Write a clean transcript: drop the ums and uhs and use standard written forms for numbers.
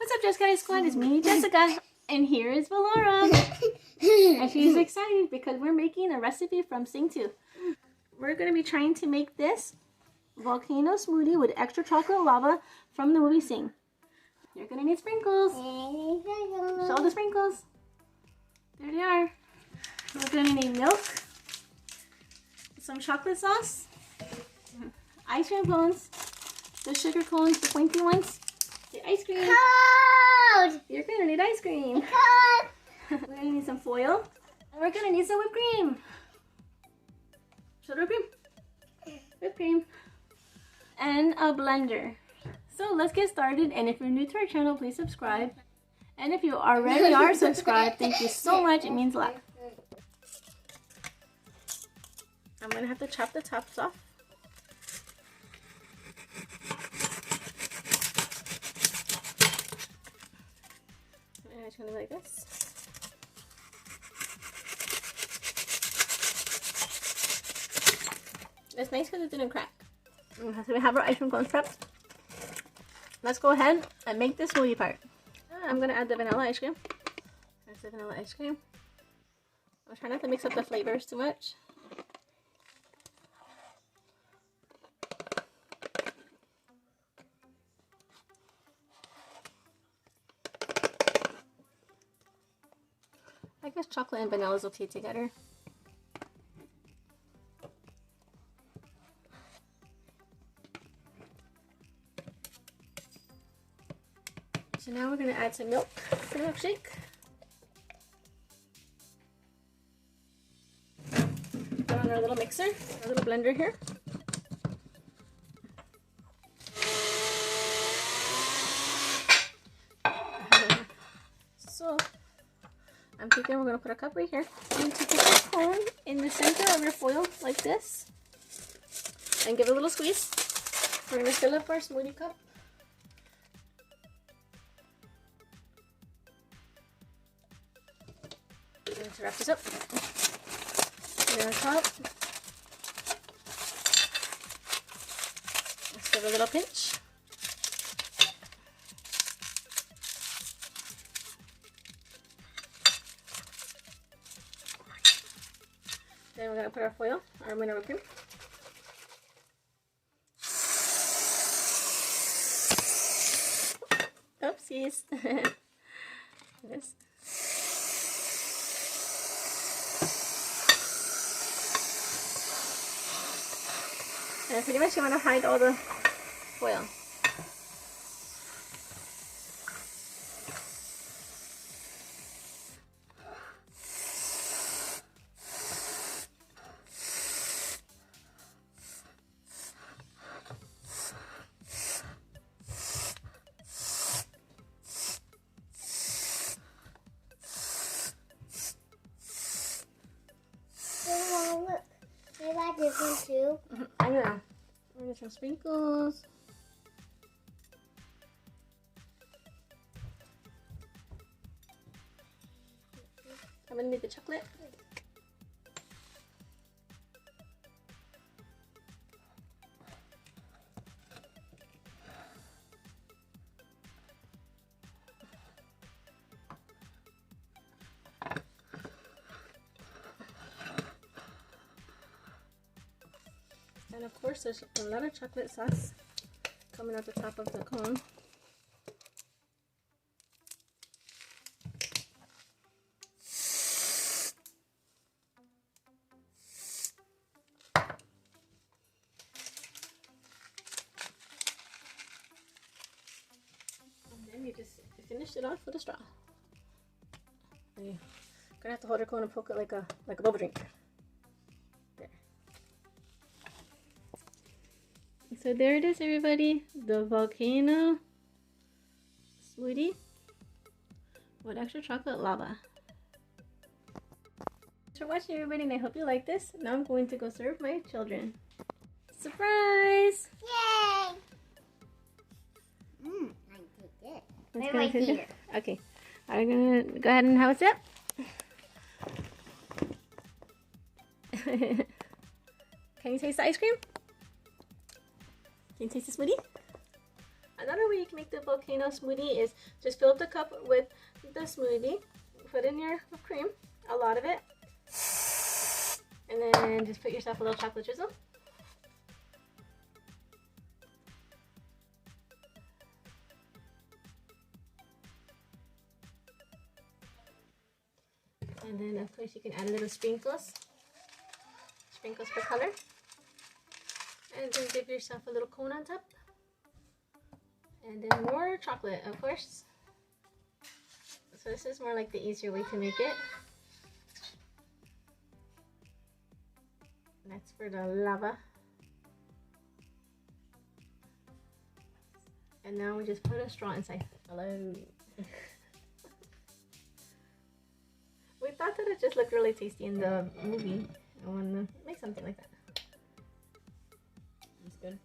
What's up, Jessica Squad? It's me, Jessica, and here is Valora. And she's excited because we're making a recipe from Sing 2. We're going to be trying to make this volcano smoothie with extra chocolate lava from the movie Sing. You're going to need sprinkles. Show the sprinkles. There they are. We're going to need milk, some chocolate sauce, ice cream cones, the sugar cones, the pointy ones, the ice cream. Cold! You're going to need ice cream. Cold! We're going to need some foil. And we're going to need some whipped cream. Show the whipped cream. Whipped cream. And a blender. So let's get started. And if you're new to our channel, please subscribe. And if you already are subscribed, thank you so much. It means a lot. I'm going to have to chop the tops off. And it's going to be like this. It's nice because it didn't crack. So we have our ice cream cones prepped. Let's go ahead and make this smoothie part. I'm going to add the vanilla ice cream. There's the vanilla ice cream. I'm trying not to mix up the flavors too much. I guess chocolate and vanilla is okay together. So now we're going to add some milk to the milkshake. Put on our little mixer, our little blender here. So I'm thinking we're going to put a cup right here. And to put the cone in the center of your foil like this. And give it a little squeeze. We're going to fill up our smoothie cup. To wrap this up, and then on top, let's give it a little pinch. Then we're going to put our foil, our mineral cream. Oopsies. This. And pretty much you want to hide all the foil. Mom, look. See that different too? I know. Get some sprinkles. I'm gonna need the chocolate. And of course, there's a lot of chocolate sauce coming out the top of the cone. And then you just finish it off with a straw. And you're gonna have to hold your cone and poke it like a bubble drink. So there it is, everybody, the volcano smoothie with extra chocolate lava. Thanks for watching, everybody, and I hope you like this. Now I'm going to go serve my children. Surprise! Yay! I did it. Where my feet? Okay, I'm gonna go ahead and have a sip. Can you taste the ice cream? Can you taste the smoothie? Another way you can make the volcano smoothie is just fill up the cup with the smoothie, put in your cream, a lot of it, and then just put yourself a little chocolate drizzle. And then of course you can add a little sprinkles for color. And then give yourself a little cone on top. And then more chocolate, of course. So this is more like the easier way to make it. And that's for the lava. And now we just put a straw inside. Hello. We thought that it just looked really tasty in the movie. I want to make something like that. That's good.